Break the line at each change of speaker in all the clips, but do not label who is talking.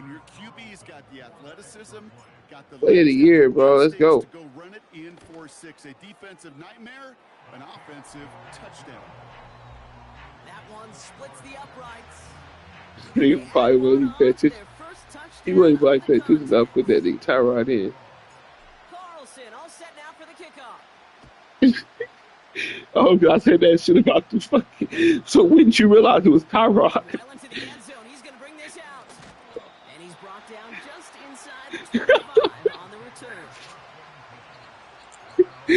when your QB's got the athleticism, got the
play of the year, bro. Let's go.
To go run it in 4-6. A defensive nightmare, an offensive touchdown.
That one splits the uprights.
He probably wasn't paying attention. He wasn't probably paying attention enough to put that nigga Tyrod in.
Carlson, all set now for the kickoff.
Oh, God, I said that shit about the fucking. So when did you realize it was Tyrod?
Well into the end zone. He's going to bring this out. And he's brought down just inside the 25 on the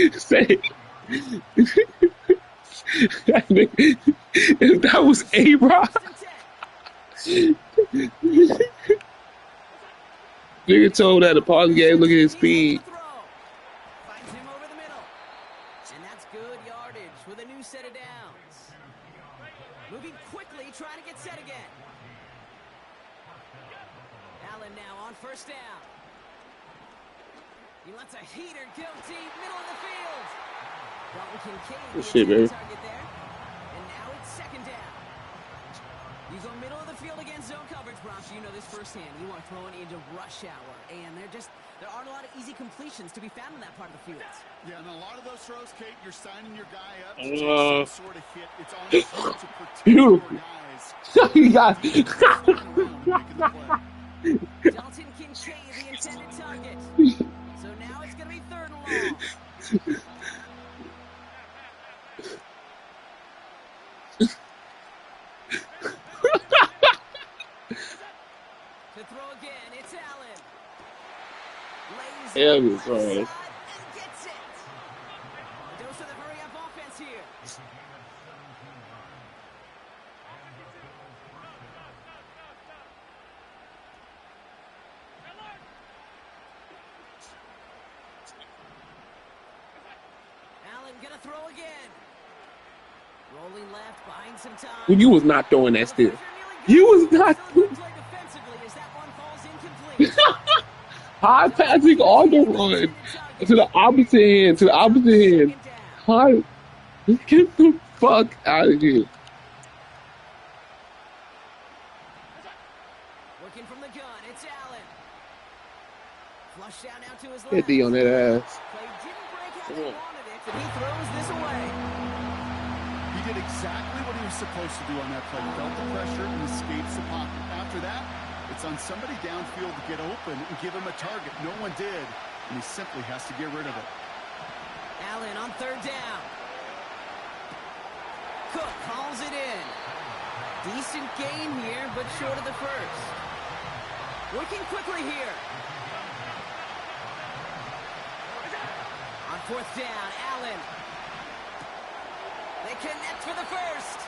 return.
Say that was A-Rod. Nigga told that the party game, look at his speed.
Finds him over the middle. And that's good yardage with a new set of downs. Moving quickly, trying to get set again. Allen now on first down. He lets a heater go deep, middle of the field. Dalton Kincaid
Good shit, baby.
Target there. And now it's second down. You go middle of the field against zone coverage, Bronx. You know this firsthand. You want to throw it into rush hour. And there aren't a lot of easy completions to be found in that part of the field.
Yeah, and a lot of those throws, Kate, you're signing your guy up to take some sort of hit. It's on you to protect your guys.
You got
Dalton Kincaid, the intended target. So now it's going to be third and long. To throw again, it's Allen.
Yeah, I'm sorry.
And gets it. A dose of the hurry-up offense here. Allen gonna throw again. Rolling left, buying some time.
Well, you was not throwing that still. You was not. High passing on the run to the opposite hand. To the opposite hand. High. Get the fuck out of here.
Working from the gun, it's Allen. Flush down now to his left.
Hit D on that ass.
Play didn't break how they wanted it, and he throws this away.
He did exactly what he was supposed to do on that play. Felt the pressure and escapes the pocket. After that, it's on somebody downfield to get open and give him a target. No one did, and he simply has to get rid of it.
Allen on third down. Cook calls it in. Decent gain here, but short of the first. Working quickly here. On fourth down, Allen. They connect for the first.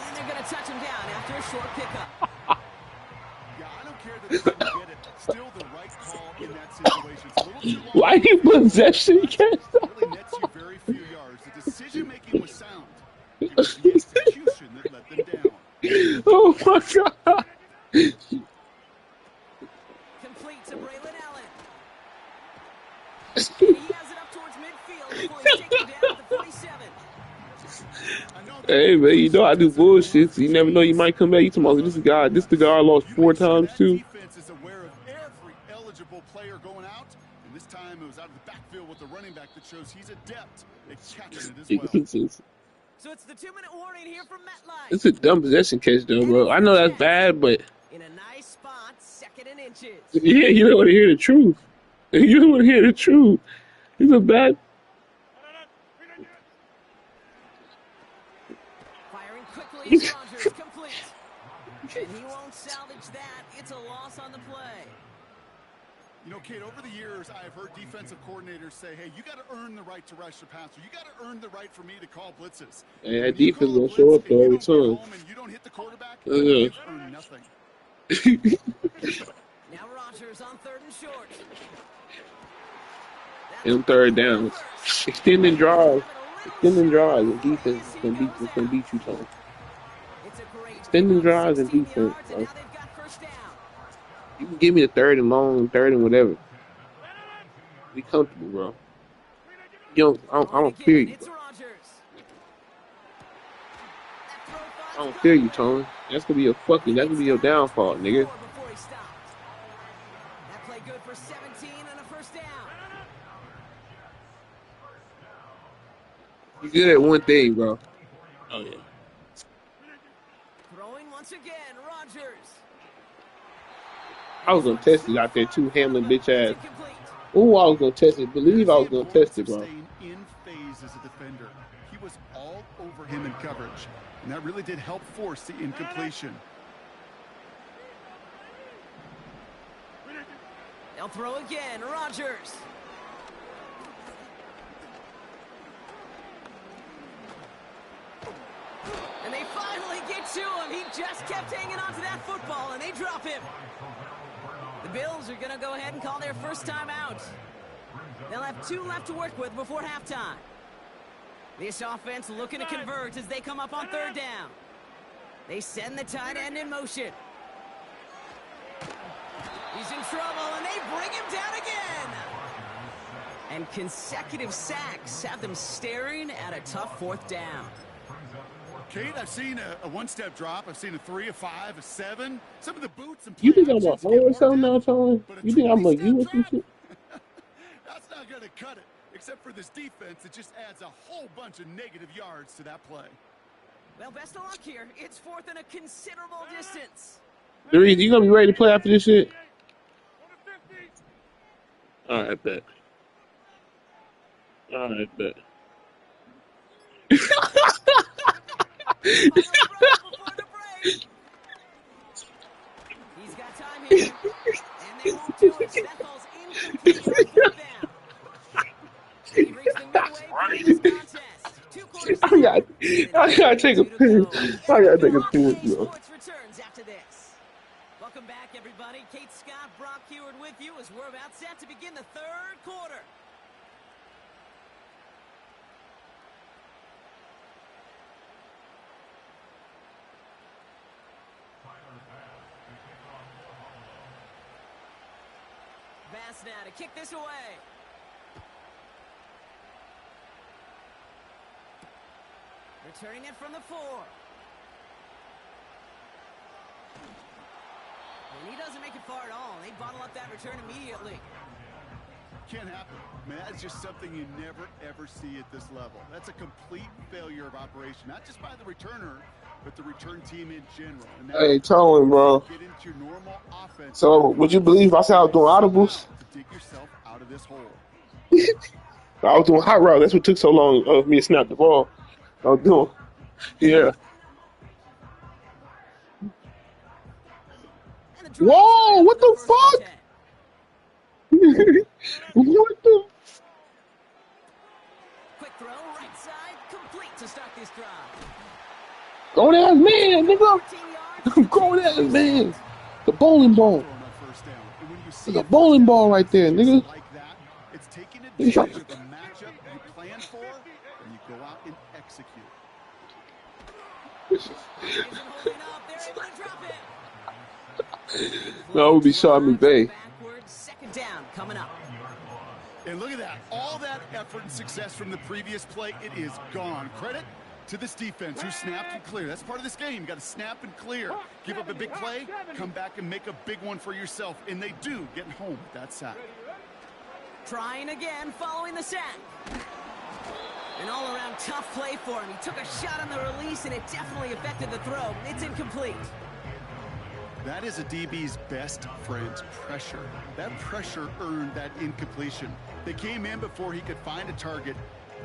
And they're going to touch him down after a short pickup.
Yeah, I don't care that they didn't get it. Still the right call in that situation. It's a little too long.
Why you possession catch?
Really nets you very few yards. The decision-making was sound. It was the execution that let them down.
Oh, my God.
Complete to Braylon Allen. And he has it up towards midfield before he's taken down at the 47.
Hey, man, you know I do bullshit. So you never know you might come back. You talking about this the guy I lost 4 times to.
Defense is aware of every eligible player going out, and this time it was out of the backfield with the running back that shows he's adept at catching it as well.
So it's the 2-minute warning here from MetLife.
It's a dumb possession catch, though, bro. I know that's bad, but
In a nice spot, second and inches.
yeah, you don't want to hear the truth. You don't want to hear the truth. It's a bad.
Firing quickly as Rogers complete. And he won't salvage that. It's a loss on the play.
You know, Kate, over the years, I've heard defensive coordinators say, hey, you got to earn the right to rush the passer. You got to earn the right for me to call blitzes.
Yeah, that defense gonna show up though every time.
And you don't hit the quarterback, you've earned nothing.
Now Rogers on third and short.
And third down. Extending drives. Extending drives and defense can beat you, Tom. Extending drives and defense, bro. You can give me the third and long, third and whatever. Be comfortable, bro. I don't fear you, bro. I don't fear you, Tony. That's gonna be your downfall, nigga.
for 17 and a first down.
You good at one thing, bro. Oh yeah.
Throwing once again, Rodgers.
I was gonna test it out there too, Hamlin bitch ass. Oh, I was gonna test it. Believe I was gonna test it, bro.
Staying in phase as a defender. He was all over him in coverage, and that really did help force the incompletion.
They'll throw again, Rodgers. And they finally get to him. He just kept hanging on to that football, and they drop him. The Bills are going to go ahead and call their first time out. They'll have 2 left to work with before halftime. This offense looking to convert as they come up on 3rd down. They send the tight end in motion. He's in trouble, and they bring him down again. And consecutive sacks have them staring at a tough 4th down.
Kate, I've seen a one-step drop. I've seen a 3, a 5, a 7. Some of the boots and
you think I'm a hoe or something now, Tony? You think I'm a you or some shit?
That's not going to cut it. Except for this defense, it just adds a whole bunch of negative yards to that play.
Well, best of luck here. It's 4th and a considerable distance.
Darius, you gonna be ready to play after this shit? All right, bet. All right, bet.
He's got time here. And they won't do it. Steffels incomplete on 4th down. He reached the midway point of this contest. 2 quarters.
I gotta take a piss. I gotta take a piss, bro.
Sports returns after this. Welcome back, everybody. Kate Scott, Brock Heward with you as we're about set to begin the 3rd quarter. Bass now to kick this away. Returning it from the 4. And he doesn't make it far at all. They bottle up that return immediately.
Can't happen. Man, that's just something you never, ever see at this level. That's a complete failure of operation, not just by the returner, but the return team in general. And
Hey, Tony, bro.
get into your normal offense.
So, would you believe I said I was doing audibles?
To dig yourself out of this hole.
I was doing hot route. That's what took so long of me to snap the ball. I was doing, yeah. Whoa! What the fuck? What the?
Quick throw, right side, complete to start this drive.
Go that man, nigga.
14 yards.
Go that man. The bowling ball.
On that first down. And when you see
It's a bowling ball right there, nigga.
like that, it's taking advantage of the matchup you plan for, and you go out and execute.
Isn't holding up. They're able to drop it.
That would be Sean McVay.
Backwards, 2nd down coming up.
And look at that. All that effort and success from the previous play, it is gone. Credit to this defense who snapped and cleared. That's part of this game. You got to snap and clear. Give up a big play, come back and make a big one for yourself. And they do, getting home with that sack.
Trying again following the sack. An all-around tough play for him. He took a shot on the release, and it definitely affected the throw. It's incomplete.
That is a DB's best friend, pressure. That pressure earned that incompletion. They came in before he could find a target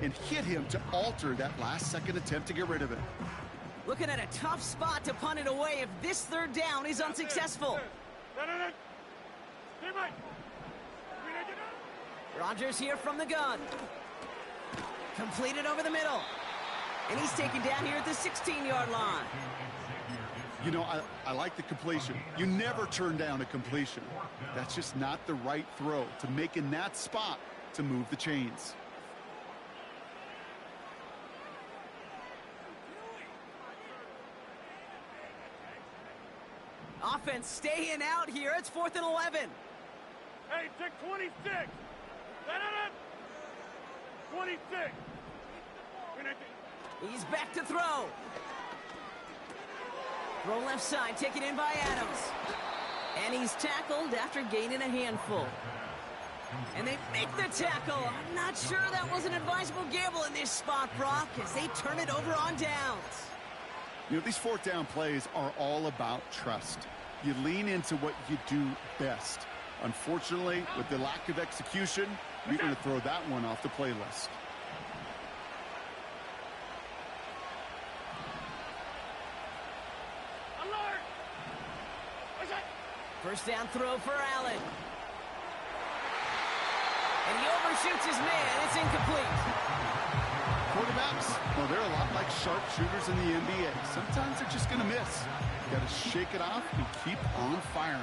and hit him to alter that last-second attempt to get rid of it.
Looking at a tough spot to punt it away if this 3rd down is unsuccessful. Rodgers here from the gun. Completed over the middle. And he's taken down here at the 16-yard line.
You know, I like the completion. You never turn down a completion. That's just not the right throw to make in that spot to move the chains.
Offense staying out here. It's 4th and 11.
Hey, take 26. 26.
He's back to throw. Throw left side, taken in by Adams. And he's tackled after gaining a handful. And they make the tackle. I'm not sure that was an advisable gamble in this spot, Brock, as they turn it over on downs.
You know, these fourth down plays are all about trust. You lean into what you do best. Unfortunately, with the lack of execution, you're going to throw that one off the playlist.
Alert!
First down throw for Allen. And he overshoots his man. It's incomplete.
Quarterbacks, well, they're a lot like sharpshooters in the NBA. Sometimes they're just going to miss. You got to shake it off and keep on firing.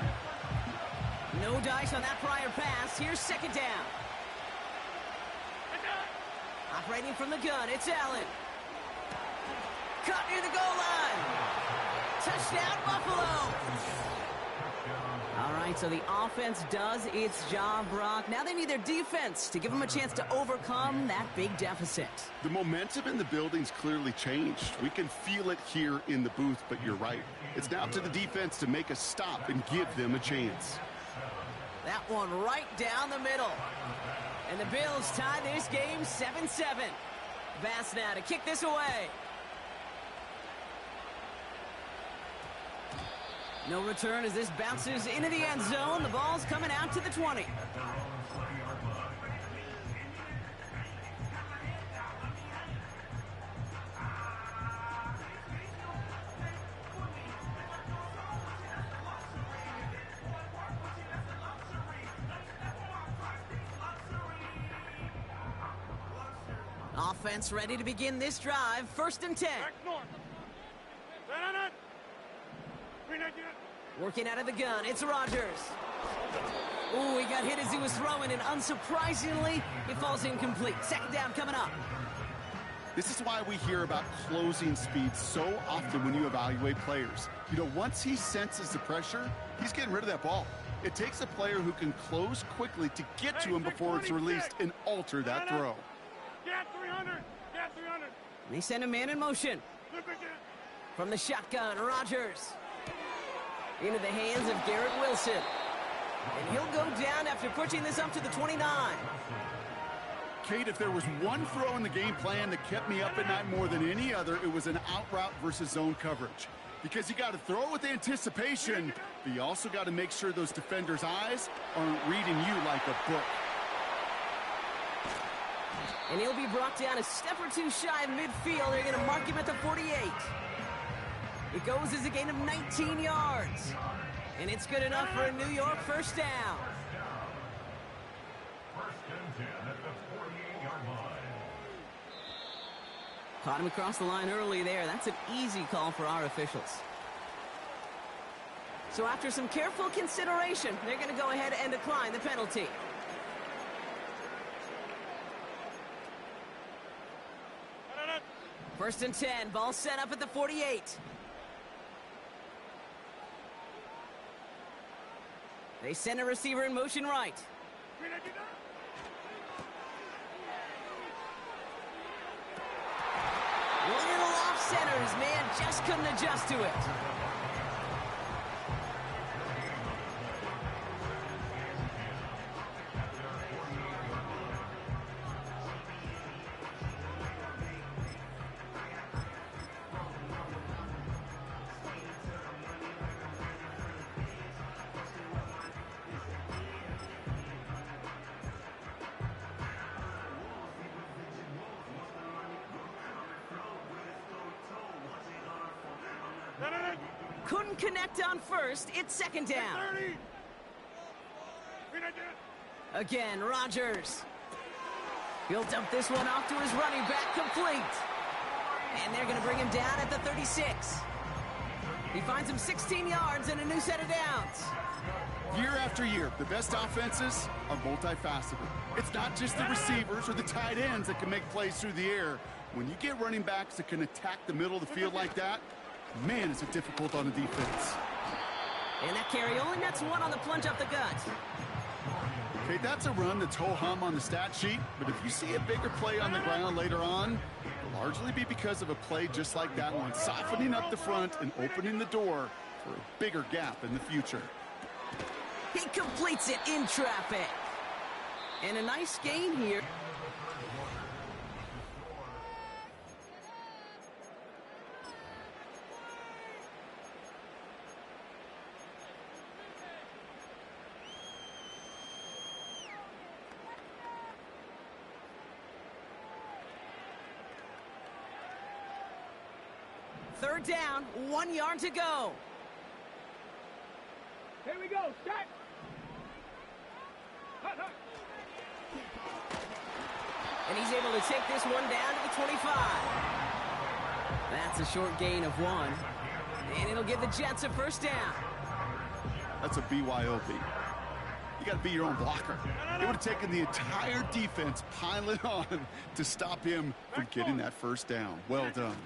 No dice on that prior pass. Here's second down. Operating from the gun, it's Allen. Cut near the goal line. Touchdown, Buffalo. All right, so the offense does its job, Brock. Now they need their defense to give them a chance to overcome that big deficit.
The momentum in the building's clearly changed. We can feel it here in the booth, but you're right. It's now to the defense to make a stop and give them a chance.
That one right down the middle. And the Bills tie this game 7-7. Bass now to kick this away. No return as this bounces into the end zone. The ball's coming out to the 20. Offense ready to begin this drive. First and 10.
Back north.
Working out of the gun, it's Rodgers. Ooh, he got hit as he was throwing, and unsurprisingly, it falls incomplete. Second down coming up.
This is why we hear about closing speed so often when you evaluate players. You know, once he senses the pressure, he's getting rid of that ball. It takes a player who can close quickly to get to him before it's released and alter that throw.
Get 300. Get 300.
And they send a man in motion. From the shotgun, Rodgers. Into the hands of Garrett Wilson. And he'll go down after pushing this up to the 29.
Kate, if there was one throw in the game plan that kept me up at night more than any other, it was an out route versus zone coverage. Because you got to throw it with anticipation, but you also got to make sure those defenders' eyes aren't reading you like a book.
And he'll be brought down a step or two shy of midfield. They're going to mark him at the 48. It goes as a gain of 19 yards. And it's good enough for a New York first down.
First and 10 at the 48-yard line.
Caught him across the line early there. That's an easy call for our officials. So after some careful consideration, they're going to go ahead and decline the penalty. First and 10, ball set up at the 48. They send a receiver in motion right. Little off center, his man just couldn't adjust to it. Couldn't connect on first. It's second down. Again, Rodgers. He'll dump this one off to his running back, complete. And they're going to bring him down at the 36. He finds him 16 yards and a new set of downs.
Year after year, the best offenses are multifaceted. It's not just the receivers or the tight ends that can make plays through the air. When you get running backs that can attack the middle of the field like that, man, is it difficult on the defense.
And that carry only nets one on the plunge up the gut.
Okay, that's a run that's ho-hum on the stat sheet, but if you see a bigger play on the ground later on, it'll largely be because of a play just like that one, softening up the front and opening the door for a bigger gap in the future.
He completes it in traffic. And a nice gain here. Third down, 1 yard to go.
Here we go, set.
And he's able to take this one down to the 25. That's a short gain of 1. And it'll give the Jets a first down.
That's a BYOB. You got to be your own blocker. It would have taken the entire defense piling on to stop him from getting that first down. Well done.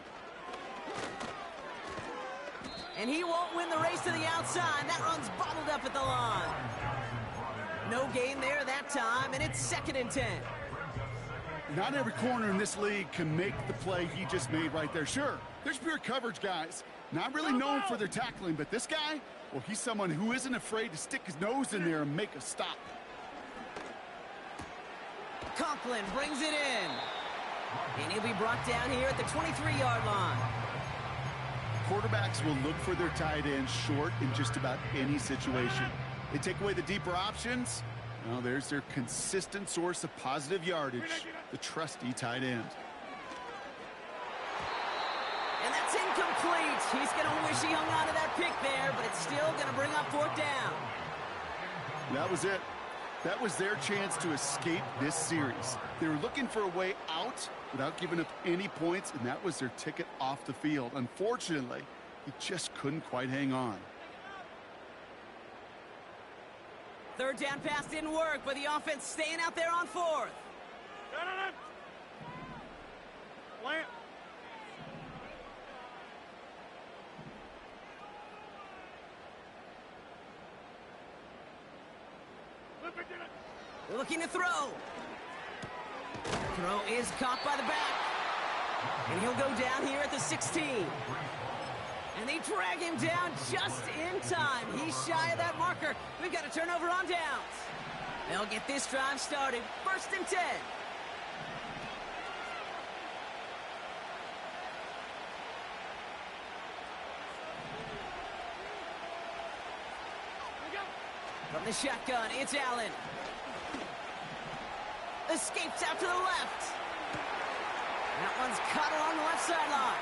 And he won't win the race to the outside. That run's bottled up at the line. No gain there that time, and it's 2nd and 10.
Not every corner in this league can make the play he just made right there. Sure, there's pure coverage guys. Not really known for their tackling, but this guy, well, he's someone who isn't afraid to stick his nose in there and make a stop.
Conklin brings it in. And he'll be brought down here at the 23-yard line.
Quarterbacks will look for their tight ends short in just about any situation. They take away the deeper options. Well, there's their consistent source of positive yardage, the trusty tight end.
And that's incomplete. He's going to wish he hung on to that pick there, but it's still going to bring up 4th down.
That was it. That was their chance to escape this series. They were looking for a way out without giving up any points, and that was their ticket off the field. Unfortunately, he just couldn't quite hang on.
Third down pass didn't work, but the offense staying out there on 4th.
Plant.
Looking to throw. Throw is caught by the back. And he'll go down here at the 16. And they drag him down just in time. He's shy of that marker. We've got a turnover on downs. They'll get this drive started. 1st and 10. From the shotgun, it's Allen. Escapes out to the left. That one's caught along the left sideline.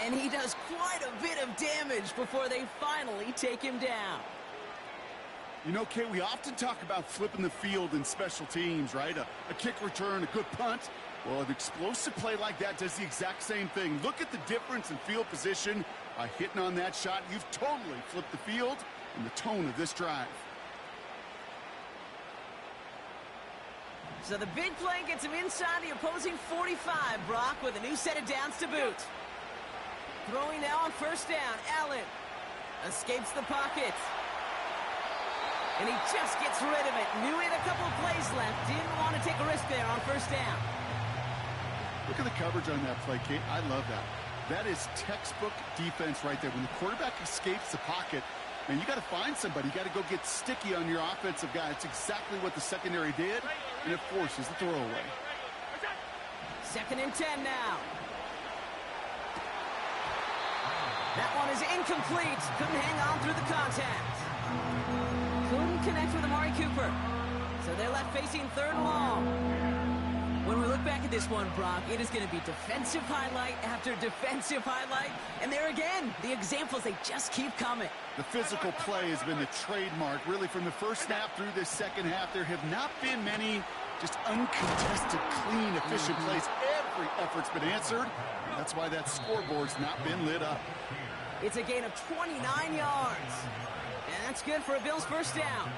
And he does quite a bit of damage before they finally take him down.
You know, Kay, we often talk about flipping the field in special teams, right? A kick return, a good punt. Well, an explosive play like that does the exact same thing. Look at the difference in field position by hitting on that shot. You've totally flipped the field and the tone of this drive.
So the big play gets him inside the opposing 45, Brock, with a new set of downs to boot. Throwing now on 1st down, Allen escapes the pocket. And he just gets rid of it. Knew he had a couple of plays left. Didn't want to take a risk there on 1st down.
Look at the coverage on that play, Kate. I love that. That is textbook defense right there. When the quarterback escapes the pocket, man, you got to find somebody. You got to go get sticky on your offensive guy. It's exactly what the secondary did, and it forces the throwaway.
2nd and 10 now. That one is incomplete. Couldn't hang on through the contact. Couldn't connect with Amari Cooper. So they're left facing 3rd and long. When we look back at this one, Brock, it is going to be defensive highlight after defensive highlight. And there again, the examples, they just keep coming.
The physical play has been the trademark, really, from the first snap through this second half. There have not been many just uncontested, clean, efficient plays. Every effort's been answered. That's why that scoreboard's not been lit up.
It's a gain of 29 yards. And that's good for a Bills 1st down.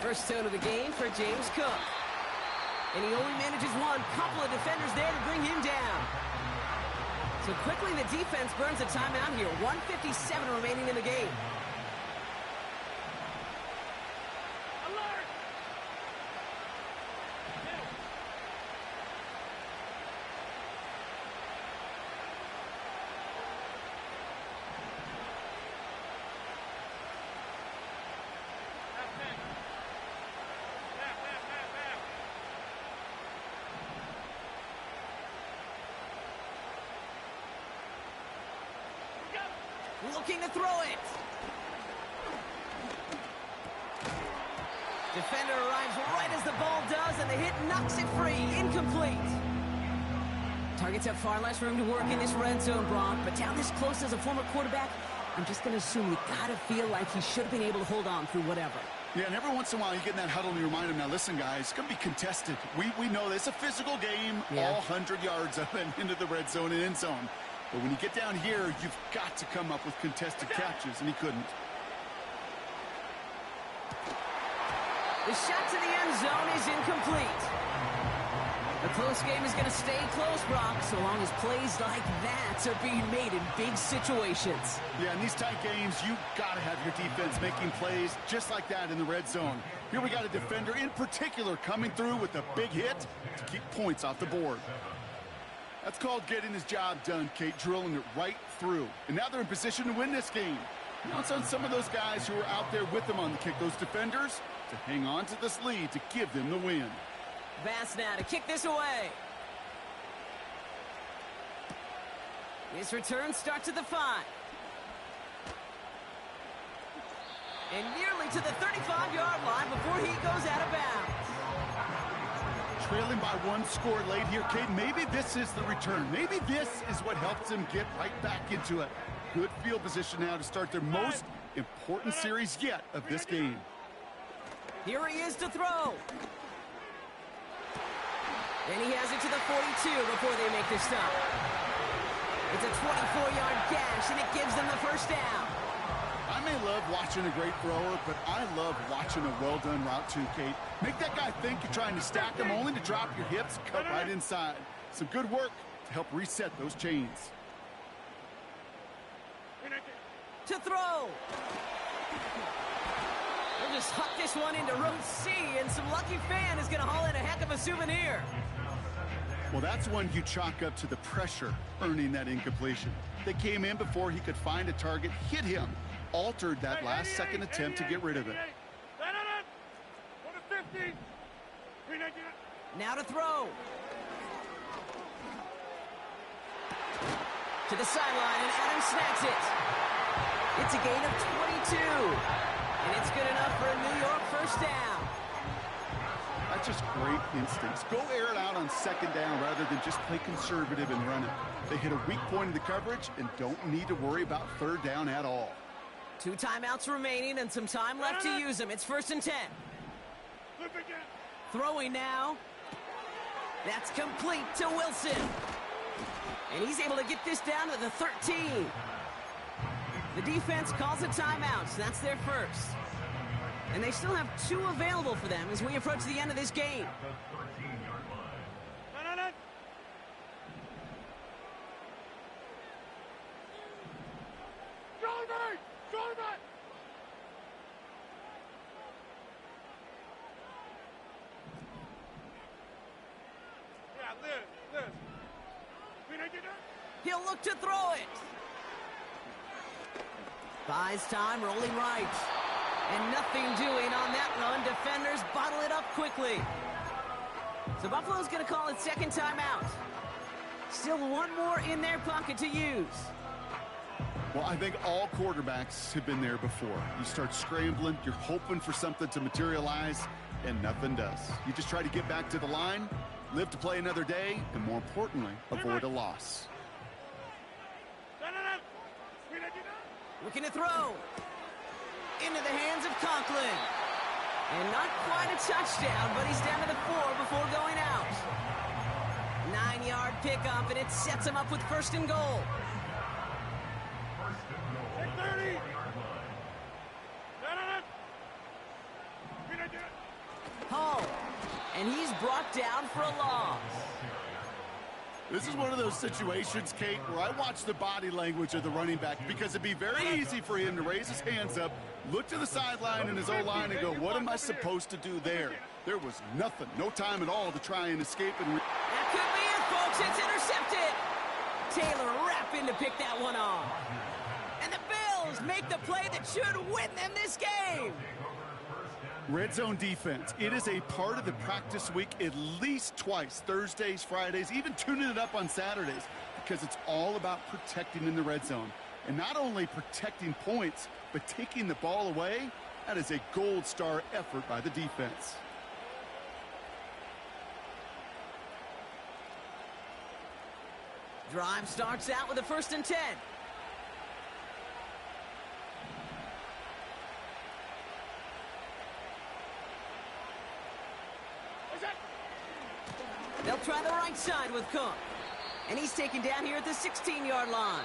First down of the game for James Cook. And he only manages one. Couple of defenders there to bring him down. So quickly the defense burns a timeout here. 1:57 remaining in the game.
Alert!
Looking to throw it. Defender arrives right as the ball does, and the hit knocks it free. Incomplete. Targets have far less room to work in this red zone, Brock, but down this close as a former quarterback, I'm just going to assume you got to feel like he should have been able to hold on through whatever.
Yeah, and every once in a while you get in that huddle and you remind him, now listen, guys, it's going to be contested. We know this. It's a physical game, all 100 yards up and into the red zone and end zone. But when you get down here, you've got to come up with contested catches, and he couldn't.
The shot to the end zone is incomplete. The close game is going to stay close, Brock, so long as plays like that are being made in big situations.
Yeah, in these tight games, you got to have your defense making plays just like that in the red zone. Here we got a defender in particular coming through with a big hit to keep points off the board. That's called getting his job done, Kate, drilling it right through. And now they're in position to win this game. Now it's on some of those guys who are out there with them on the kick, those defenders, to hang on to this lead to give them the win.
Vance now to kick this away. His return starts at the 5. And nearly to the 35-yard line before he goes out of bounds.
Trailing by one score late here, Kate. Maybe this is the return. Maybe this is what helps them get right back into it. Good field position now to start their most important series yet of this game.
Here he is to throw. And he has it to the 42 before they make the stop. It's a 24-yard gash, and it gives them the first down.
I may love watching a great thrower, but I love watching a well-done route too, Kate. Make that guy think you're trying to stack him, only to drop your hips, cut right inside. Some good work to help reset those chains.
To throw. They'll just huck this one into row C, and some lucky fan is going to haul in a heck of a souvenir.
Well, that's one you chalk up to the pressure earning that incompletion. They came in before he could find a target, hit him, altered that last-second attempt to get rid of it.
Now to throw. To the sideline, and Adams snags it. It's a gain of 22. And it's good enough for a New York first down.
That's just great instincts. Go air it out on second down rather than just play conservative and run it. They hit a weak point in the coverage and don't need to worry about third down at all.
2 timeouts remaining and some time left to use them. It's 1st and 10. Throwing now. That's complete to Wilson. And he's able to get this down to the 13. The defense calls a timeout, so that's their first. And they still have 2 available for them as we approach the end of this game. He'll look to throw it. Buys time, rolling right. And nothing doing on that run. Defenders bottle it up quickly. So Buffalo's going to call it second timeout. Still 1 more in their pocket to use.
Well, I think all quarterbacks have been there before. You start scrambling, you're hoping for something to materialize, and nothing does. You just try to get back to the line, live to play another day, and more importantly, avoid a loss.
Looking to throw. Into the hands of Conklin. And not quite a touchdown, but he's down to the 4 before going out. 9-yard pickup, and it sets him up with 1st and goal. Hall. And he's brought down for a loss.
This is one of those situations, Kate, where I watch the body language of the running back because it'd be very easy for him to raise his hands up, look to the sideline in his O-line and go, what am I supposed to do there? There was nothing, no time at all to try and escape.
That could be it, folks. It's intercepted. Taylor rapping to pick that one off. And the Bills make the play that should win them this game.
Red zone defense. It is a part of the practice week at least twice, Thursdays, Fridays, even tuning it up on Saturdays, because it's all about protecting in the red zone. And not only protecting points, but taking the ball away. That is a gold star effort by the defense.
Drive starts out with a 1st and 10. They'll try the right side with Cook. And he's taken down here at the 16-yard line.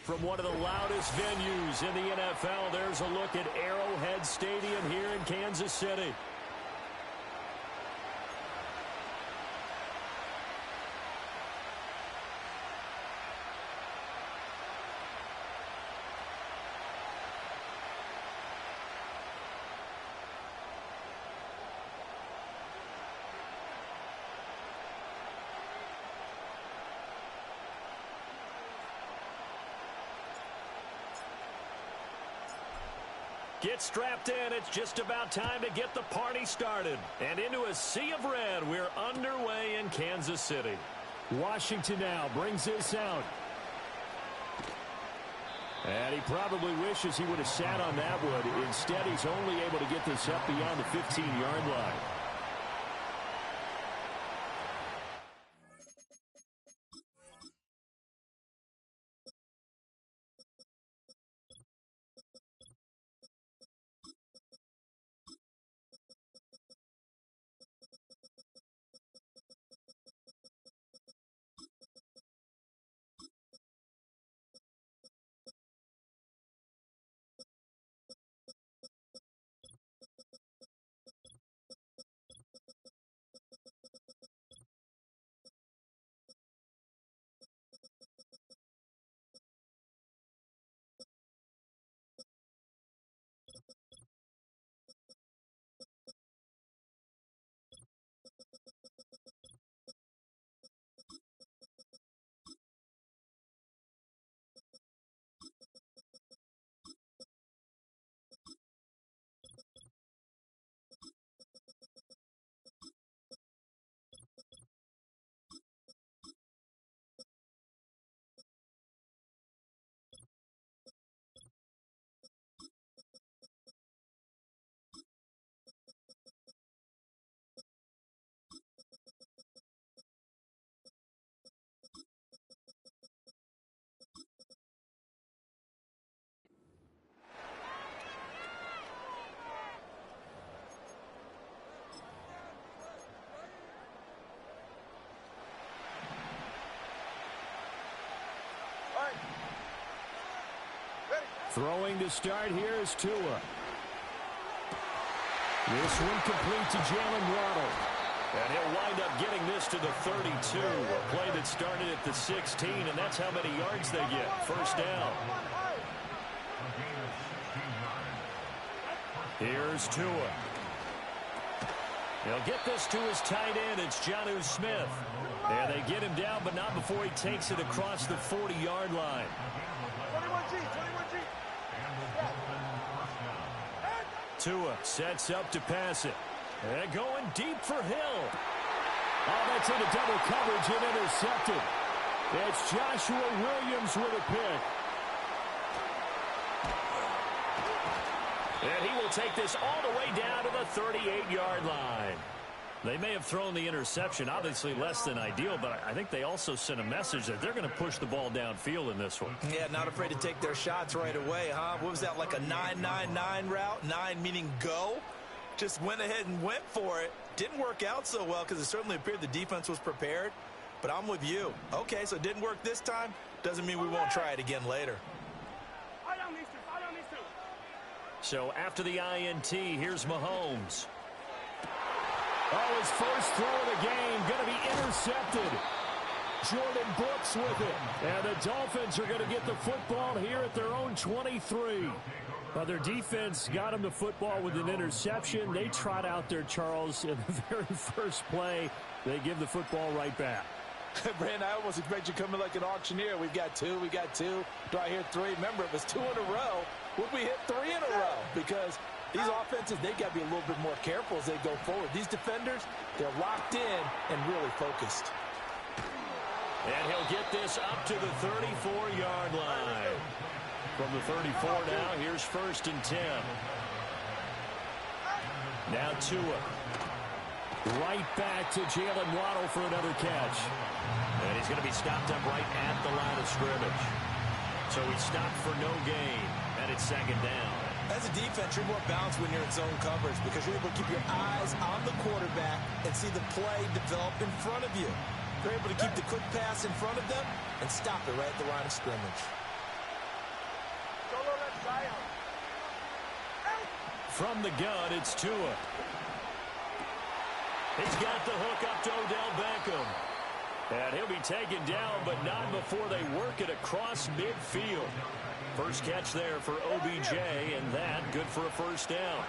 From one of the loudest venues in the NFL, there's a look at Arrowhead Stadium here in Kansas City. Get strapped in. It's just about time to get the party started. And into a sea of red, we're underway in Kansas City. Washington now brings this out. And he probably wishes he would have sat on that one. Instead, he's only able to get this up beyond the 15-yard line. Throwing to start here is Tua. This one complete to Jalen Waddle. And he'll wind up getting this to the 32. A play that started at the 16, and that's how many yards they get. First down. Here's Tua. He'll get this to his tight end. It's Jonnu Smith. And they get him down, but not before he takes it across the 40-yard line.
21G, 21G.
Tua sets up to pass it. And going deep for Hill. Oh, that's into double coverage and intercepted. It's Joshua Williams with a pick. And he will take this all the way down to the 38-yard line. They may have thrown the interception, obviously less than ideal, but I think they also sent a message that they're going to push the ball downfield in this one.
Yeah, not afraid to take their shots right away, huh? What was that, like a 9-9-9 route? 9 meaning go? Just went ahead and went for it. Didn't work out so well because it certainly appeared the defense was prepared. But I'm with you. Okay, so it didn't work this time. Doesn't mean we won't try it again later.
So after the INT, here's Mahomes. Oh, his first throw of the game going to be intercepted. Jordan Brooks with it. And the Dolphins are going to get the football here at their own 23. Well, their defense got them the football with an interception. They trot out there, Charles, in the very first play. They give the football right back.
Brandon, I almost expect you to come in like an auctioneer. We've got two. Do I hear three? Remember, it was 2 in a row. Would we hit 3 in a row? Because these offenses, they got to be a little bit more careful as they go forward. These defenders, they're locked in and really focused.
And he'll get this up to the 34-yard line. From the 34 now, here's 1st and 10. Now Tua. Right back to Jalen Waddle for another catch. And he's going to be stopped up right at the line of scrimmage. So he's stopped for no gain, and it's 2nd down.
As a defense, you're more balanced when you're in zone coverage because you're able to keep your eyes on the quarterback and see the play develop in front of you. You're able to keep the quick pass in front of them and stop it right at the line of scrimmage.
From the gun, it's Tua. He's got the hook up to Odell Beckham. And he'll be taken down, but not before they work it across midfield. First catch there for OBJ, and that good for a first down.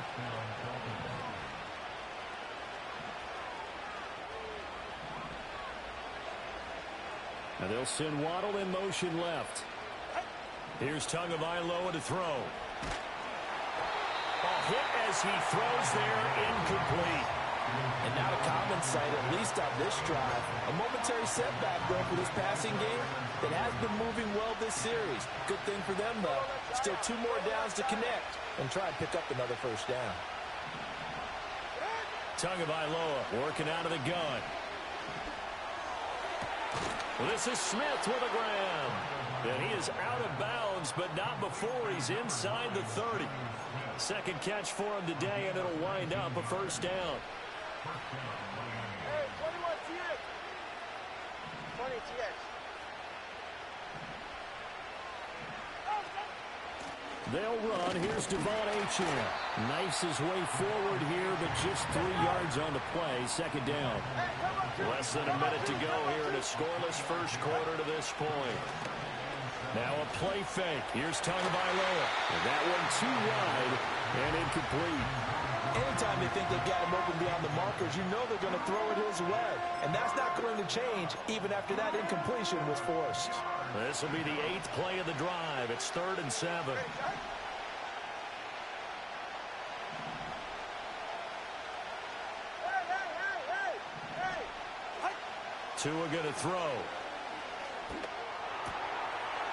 And they'll send Waddle in motion left. Here's Tagovailoa to throw. A hit as he throws there, incomplete.
And now to common sight, at least on this drive. A momentary setback, though, for this passing game that has been moving well this series. Good thing for them, though. Still 2 more downs to connect and try and pick up another first down.
Tagovailoa working out of the gun. Well, this is Smith with a grab. And he is out of bounds, but not before he's inside the 30. Second catch for him today, and it'll wind up a first down.
Hey, 21 TX. 20 TX.
They'll run. Here's Devon Achane. Knifes his way forward here, but just 3 yards on the play. Second down. Less than a minute to go here in a scoreless first quarter to this point. Now a play fake. Here's Tagovailoa. And that one too wide and incomplete.
Anytime they think they've got him open beyond the markers, you know they're going to throw it his way. And that's not going to change even after that incompletion was forced.
This will be the 8th play of the drive. It's 3rd and 7. Tua going to throw.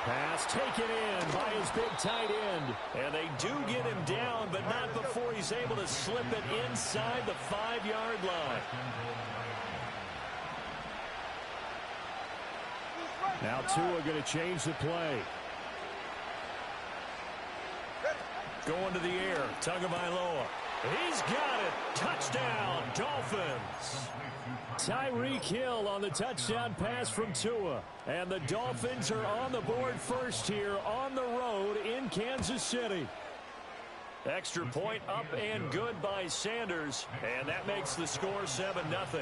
Pass taken in by his big tight end. And they do get him down, but not before he's able to slip it inside the 5-yard line. Now Tua going to change the play. Going to the air. Tagovailoa. He's got it. Touchdown, Dolphins. Tyreek Hill on the touchdown pass from Tua. And the Dolphins are on the board first here on the road in Kansas City. Extra point up and good by Sanders. And that makes the score 7-0.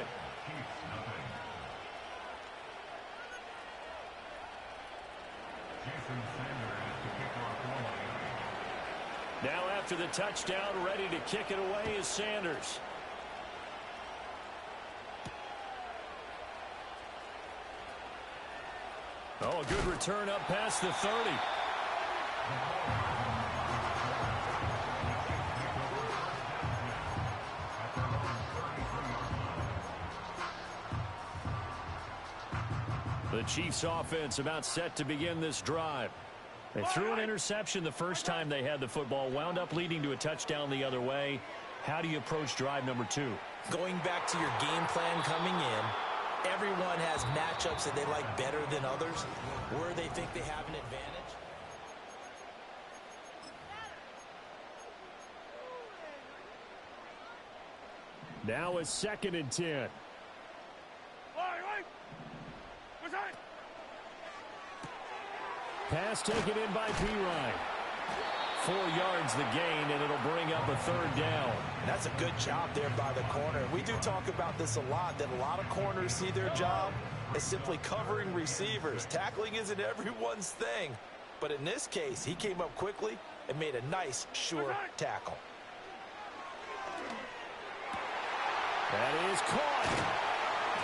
Now after the touchdown, ready to kick it away is Sanders. Oh, a good return up past the 30. The Chiefs offense about set to begin this drive. They threw an interception the first time they had the football, wound up leading to a touchdown the other way. How do you approach drive number 2?
Going back to your game plan coming in, everyone has matchups that they like better than others, where they think they have an advantage.
Now it's 2nd and 10. Pass taken in by P-Ryan. 4 yards the gain, and it'll bring up a 3rd down.
And that's a good job there by the corner. We do talk about this a lot, that a lot of corners see their job as simply covering receivers. Tackling isn't everyone's thing. But in this case, he came up quickly and made a nice, sure tackle.
That is caught.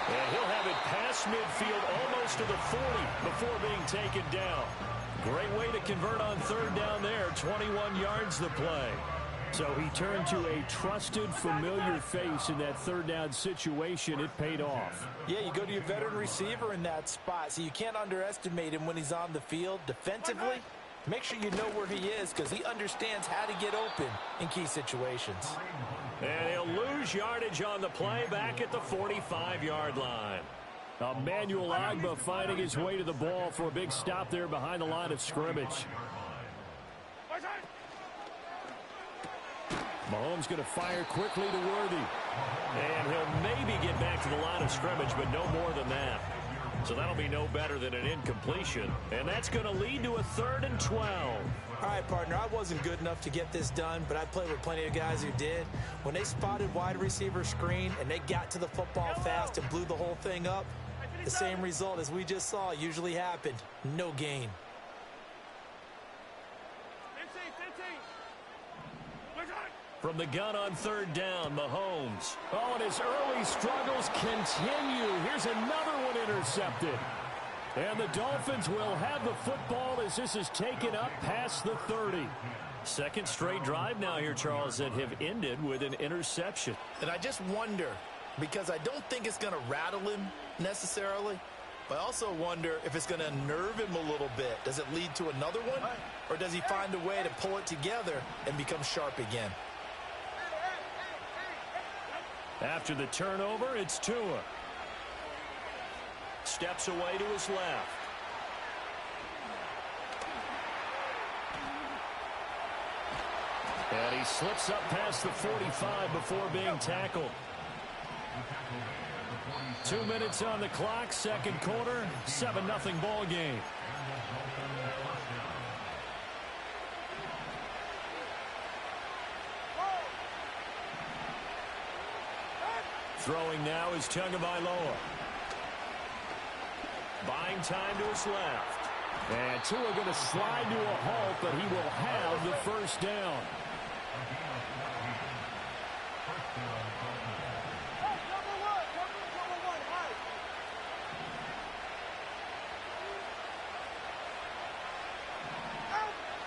And he'll have it past midfield almost to the 40 before being taken down. Great way to convert on 3rd down there. 21 yards the play. So he turned to a trusted, familiar face in that 3rd down situation. It paid off.
Yeah, you go to your veteran receiver in that spot, so you can't underestimate him when he's on the field. Defensively, make sure you know where he is because he understands how to get open in key situations.
And he'll lose yardage on the play back at the 45-yard line. Emmanuel Ogbah finding his way to the ball for a big stop there behind the line of scrimmage. Mahomes going to fire quickly to Worthy. And he'll maybe get back to the line of scrimmage, but no more than that. So that'll be no better than an incompletion. And that's going to lead to a 3rd and 12.
All right, partner, I wasn't good enough to get this done, but I played with plenty of guys who did. When they spotted wide receiver screen and they got to the football fast and blew the whole thing up, the same result as we just saw usually happened. No gain.
From the gun on 3rd down, Mahomes. Oh, and his early struggles continue. Here's another one intercepted. And the Dolphins will have the football as this is taken up past the 30. Second straight drive now here, Charles, that have ended with an interception.
And I just wonder, because I don't think it's going to rattle him necessarily, but I also wonder if it's going to unnerve him a little bit. Does it lead to another one? Or does he find a way to pull it together and become sharp again?
After the turnover, it's Tua. Steps away to his left. And he slips up past the 45 before being tackled. 2 minutes on the clock, second quarter, 7-0 ball game. Throwing now is Tagovailoa. Buying time to his left. And Tua going to slide to a halt, but he will have the first down.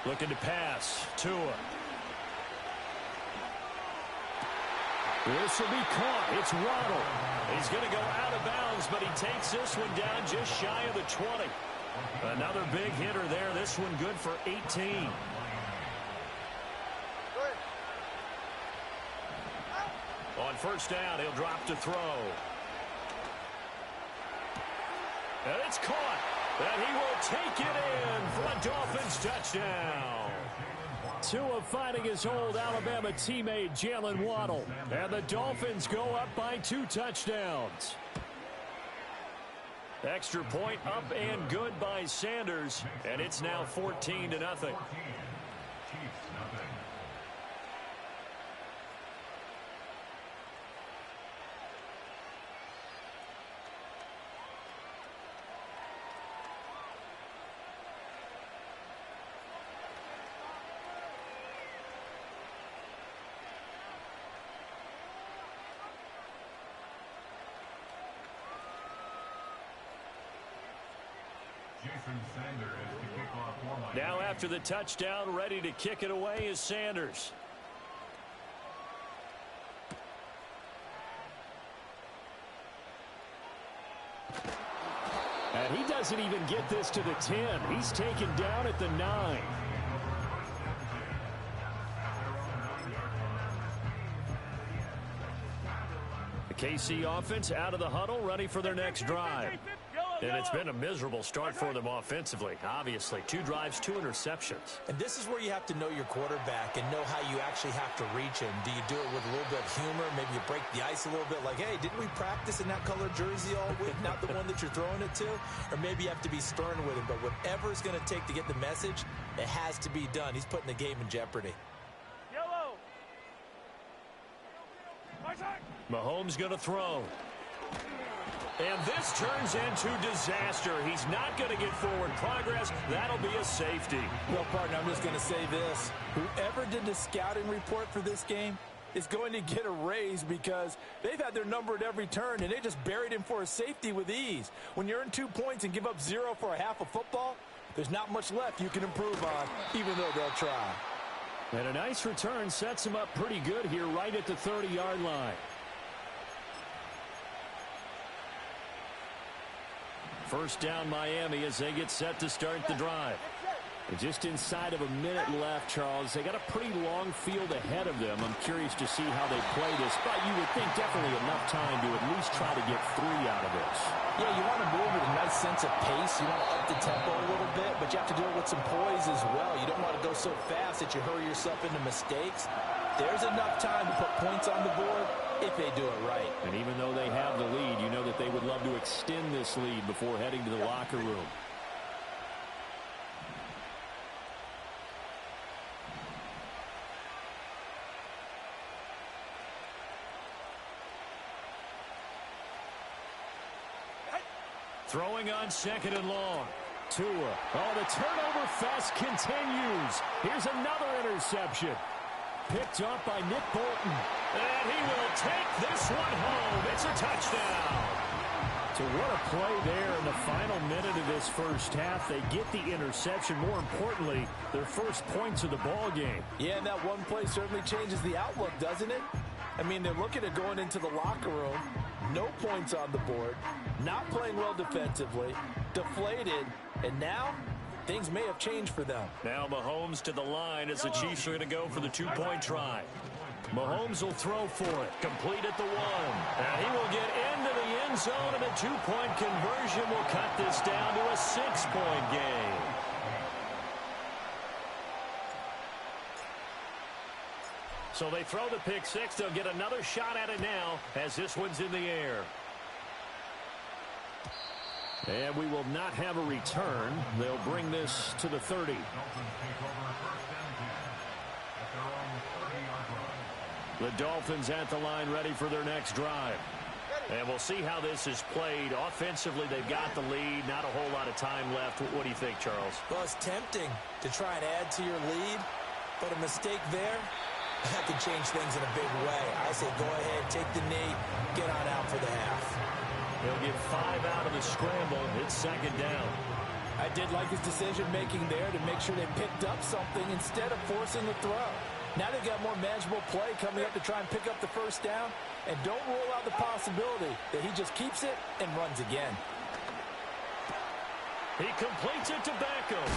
Looking to pass. Tua. This will be caught. It's Waddle. He's going to go out of bounds, but he takes this one down just shy of the 20. Another big hitter there. This one good for 18. On first down, he'll drop to throw. And it's caught. And he will take it in for a Dolphins touchdown. Tua fighting his old Alabama teammate Jalen Waddle. And the Dolphins go up by 2 touchdowns. Extra point up and good by Sanders. And it's now 14-0. Now after the touchdown, ready to kick it away is Sanders. And he doesn't even get this to the 10. He's taken down at the 9. The KC offense out of the huddle, ready for their next drive. And it's been a miserable start for them offensively. Obviously, 2 drives, 2 interceptions.
And this is where you have to know your quarterback and know how you actually have to reach him. Do you do it with a little bit of humor? Maybe you break the ice a little bit like, hey, didn't we practice in that color jersey all week? Not the one that you're throwing it to? Or maybe you have to be stern with him. But whatever it's going to take to get the message, it has to be done. He's putting the game in jeopardy.
Yellow.
Mahomes going to throw. And this turns into disaster. He's not going to get forward progress. That'll be a safety.
Well, partner, I'm just going to say this. Whoever did the scouting report for this game is going to get a raise because they've had their number at every turn, and they just buried him for a safety with ease. When you earn 2 points and give up 0 for a half of football, there's not much left you can improve on, even though they'll try.
And a nice return sets him up pretty good here right at the 30-yard line. First down Miami as they get set to start the drive. And just inside of a minute left, Charles. They got a pretty long field ahead of them. I'm curious to see how they play this, but you would think definitely enough time to at least try to get 3 out of this.
Yeah, you want to move with a nice sense of pace. You want to up the tempo a little bit, but you have to do it with some poise as well. You don't want to go so fast that you hurry yourself into mistakes. There's enough time to put points on the board if they do it right.
And even though they have the lead, you know that they would love to extend this lead before heading to the locker room. Throwing on second and long. Tua. Oh, the turnover fest continues. Here's another interception. Picked up by Nick Bolton. And he will take this one home. It's a touchdown. So what a play there in the final minute of this first half. They get the interception. More importantly, their first points of the ball game.
Yeah, and that one play certainly changes the outlook, doesn't it? I mean, they're looking at going into the locker room. No points on the board. Not playing well defensively. Deflated. And now, things may have changed for them.
Now Mahomes to the line as the Chiefs are going to go for the two-point try. Mahomes will throw for it. Complete at the one. And he will get into the end zone, and a two-point conversion will cut this down to a 6-point game. So they throw the pick six. They'll get another shot at it now as this one's in the air. And we will not have a return. They'll bring this to the 30. The Dolphins at the line ready for their next drive. And we'll see how this is played. Offensively, they've got the lead. Not a whole lot of time left. What do you think, Charles?
Well, it's tempting to try and add to your lead, but a mistake there, that could change things in a big way. I say go ahead, take the knee, get on out for the half.
He'll get 5 out of the scramble. It's second down.
I did like his decision-making there to make sure they picked up something instead of forcing the throw. Now they've got more manageable play coming up to try and pick up the first down, and don't rule out the possibility that he just keeps it and runs again.
He completes it to Beckham.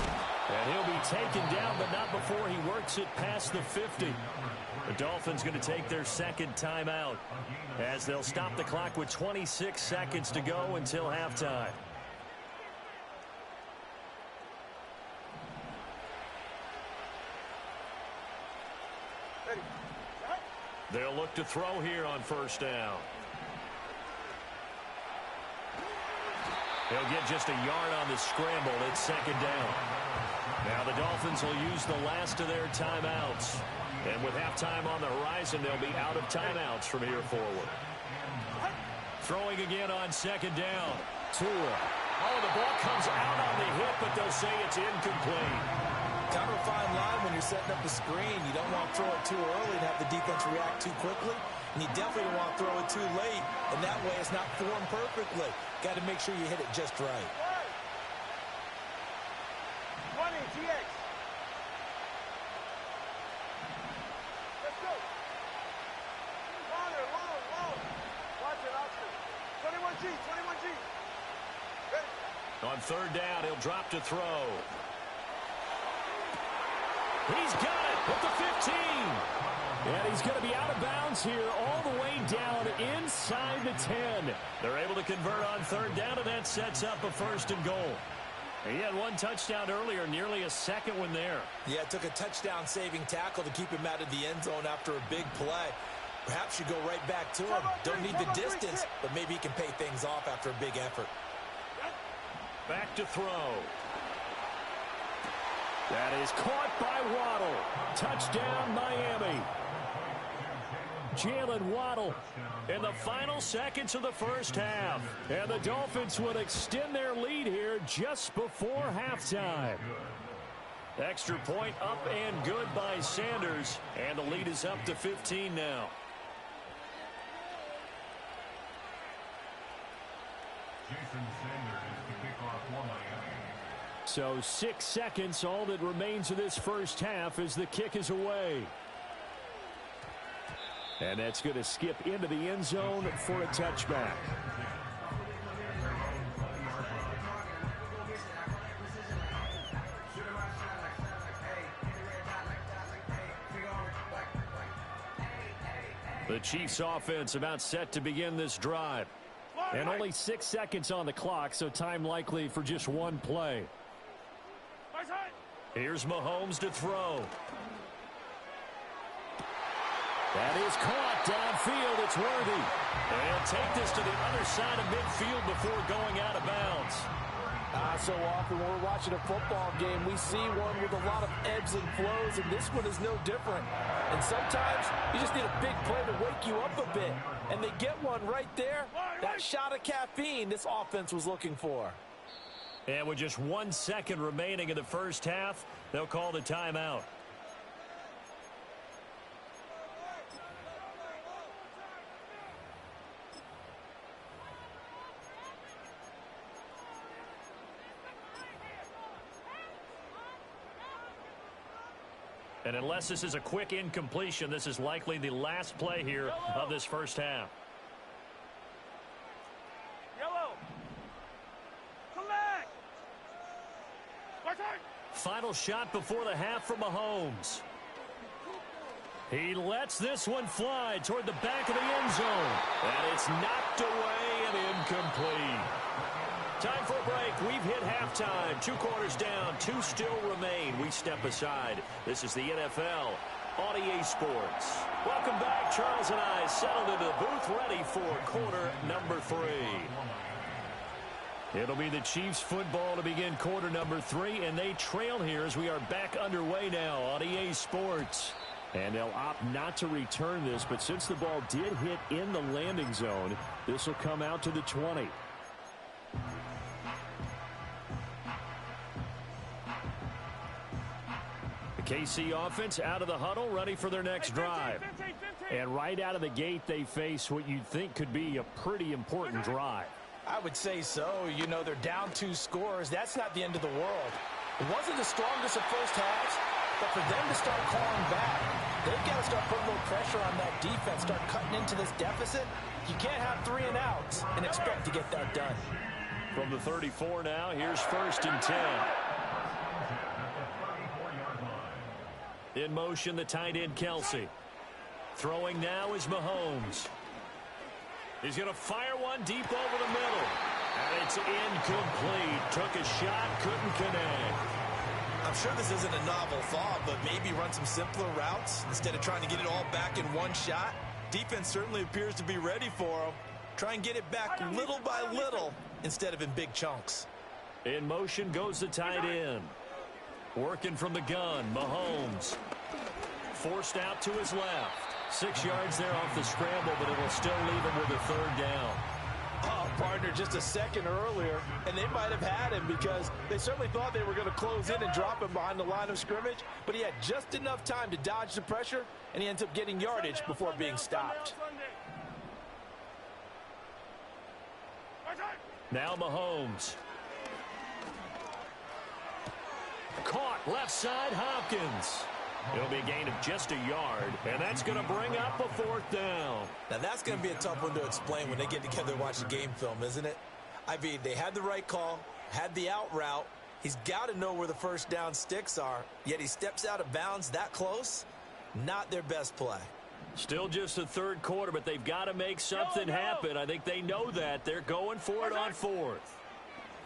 And he'll be taken down, but not before he works it past the 50. The Dolphins going to take their second timeout as they'll stop the clock with 26 seconds to go until halftime. They'll look to throw here on first down. He'll get just a yard on the scramble. It's second down. Now the Dolphins will use the last of their timeouts. And with halftime on the horizon, they'll be out of timeouts from here forward. Throwing again on second down. Tua. Oh, the ball comes out on the hit, but they'll say it's incomplete.
Kind of a fine line when you're setting up the screen. You don't want to throw it too early and have the defense react too quickly. And you definitely don't want to throw it too late. And that way it's not formed perfectly. Got to make sure you hit it just right.
20, TX. Let's go. Longer, long. Watch it, Oscar. 21G, 21G. Ready?
On third down, he'll drop to throw. He's got it at the 15. And he's going to be out of bounds here all the way down inside the 10. They're able to convert on third down, and that sets up a first and goal. He had one touchdown earlier, nearly a second one there.
Yeah, it took a touchdown-saving tackle to keep him out of the end zone after a big play. Perhaps you go right back to him. Don't need the distance, but maybe he can pay things off after a big effort.
Back to throw. That is caught by Waddle. Touchdown, Miami. Jalen Waddle in the final seconds of the first half. And the Dolphins would extend their lead here just before halftime. Extra point up and good by Sanders. And the lead is up to 15 now.
Jason Sanders to kick off for Miami.
So 6 seconds, all that remains of this first half as the kick is away. And that's going to skip into the end zone for a touchback. The Chiefs offense about set to begin this drive. And only 6 seconds on the clock, so time likely for just one play. Here's Mahomes to throw. That is caught downfield. It's Worthy. And he'll take this to the other side of midfield before going out of bounds.
So often when we're watching a football game, we see one with a lot of ebbs and flows, and this one is no different. And sometimes you just need a big play to wake you up a bit. And they get one right there. That shot of caffeine this offense was looking for.
And with just 1 second remaining in the first half, they'll call the timeout. And unless this is a quick incompletion, this is likely the last play here of this first half.
Yellow. Collect.
Final shot before the half from Mahomes. He lets this one fly toward the back of the end zone. And it's knocked away and incomplete. Time for a break. We've hit halftime. 2 quarters down. 2 still remain. We step aside. This is the NFL on EA Sports. Welcome back. Charles and I settled into the booth ready for quarter number 3. It'll be the Chiefs football to begin quarter number 3, and they trail here as we are back underway now on EA Sports. And they'll opt not to return this, but since the ball did hit in the landing zone, this will come out to the 20. KC offense out of the huddle, ready for their next drive. And right out of the gate, they face what you'd think could be a pretty important drive.
I would say so. You know, they're down 2 scores. That's not the end of the world. It wasn't the strongest of first halves, but for them to start calling back, they've got to start putting a little pressure on that defense, start cutting into this deficit. You can't have 3 and outs and expect to get that done.
From the 34 now, here's 1st and 10. In motion, the tight end, Kelsey. Throwing now is Mahomes. He's going to fire one deep over the middle. And it's incomplete. Took a shot, couldn't connect.
I'm sure this isn't a novel thought, but maybe run some simpler routes instead of trying to get it all back in one shot. Defense certainly appears to be ready for him. Try and get it back little by little instead of in big chunks.
In motion goes the tight end. Working from the gun, Mahomes. Forced out to his left. 6 yards there off the scramble, but it will still leave him with a 3rd down.
Oh, partner, just a second earlier, and they might have had him because they certainly thought they were going to close in and drop him behind the line of scrimmage, but he had just enough time to dodge the pressure, and he ends up getting yardage before being stopped.
Now Mahomes. Caught left side, Hopkins. It'll be a gain of just a yard, and that's going to bring up a 4th down.
Now, that's going to be a tough one to explain when they get together and watch the game film, isn't it? I mean, they had the right call, had the out route. He's got to know where the 1st down sticks are, yet he steps out of bounds that close. Not their best play.
Still just the 3rd quarter, but they've got to make something happen. I think they know that. They're going for it on 4th.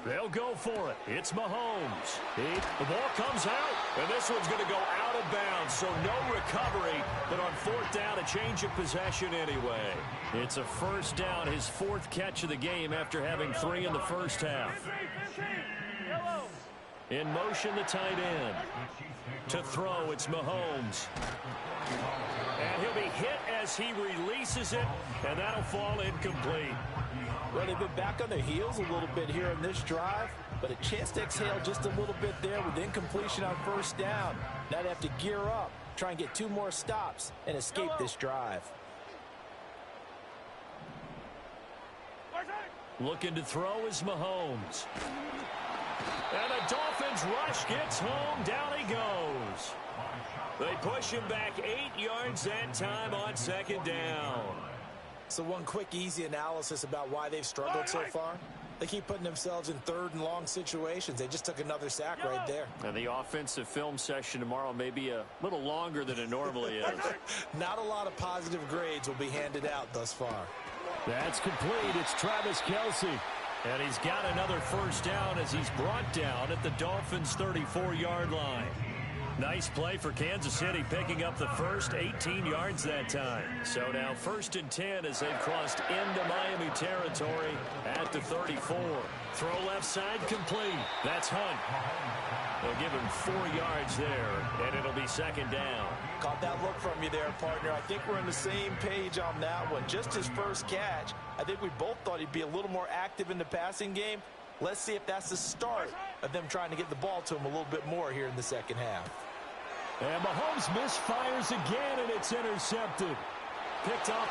They'll go for it. It's Mahomes. The ball comes out, and this one's going to go out of bounds, so no recovery, but on 4th down, a change of possession anyway. It's a 1st down, his 4th catch of the game after having 3 in the first half. In motion, the tight end. To throw, it's Mahomes. And he'll be hit as he releases it, and that'll fall incomplete.
Well, they've been back on their heels a little bit here in this drive, but a chance to exhale just a little bit there with incompletion on 1st down. Now they have to gear up, try and get 2 more stops, and escape this drive.
Looking to throw is Mahomes. And the Dolphins rush gets home. Down he goes. They push him back 8 yards that time on 2nd down.
So one quick, easy analysis about why they've struggled so far. They keep putting themselves in 3rd and long situations. They just took another sack right there.
And the offensive film session tomorrow may be a little longer than it normally is.
Not a lot of positive grades will be handed out thus far.
That's complete. It's Travis Kelsey. And he's got another 1st down as he's brought down at the Dolphins' 34-yard line. Nice play for Kansas City, picking up the first 18 yards that time. So now 1st and 10 as they've crossed into Miami territory at the 34. Throw left side complete. That's Hunt. They'll give him 4 yards there, and it'll be 2nd down.
Caught that look from you there, partner. I think we're on the same page on that one. Just his first catch, I think we both thought he'd be a little more active in the passing game. Let's see if that's the start of them trying to get the ball to him a little bit more here in the second half.
And Mahomes misfires again, and it's intercepted. Picked off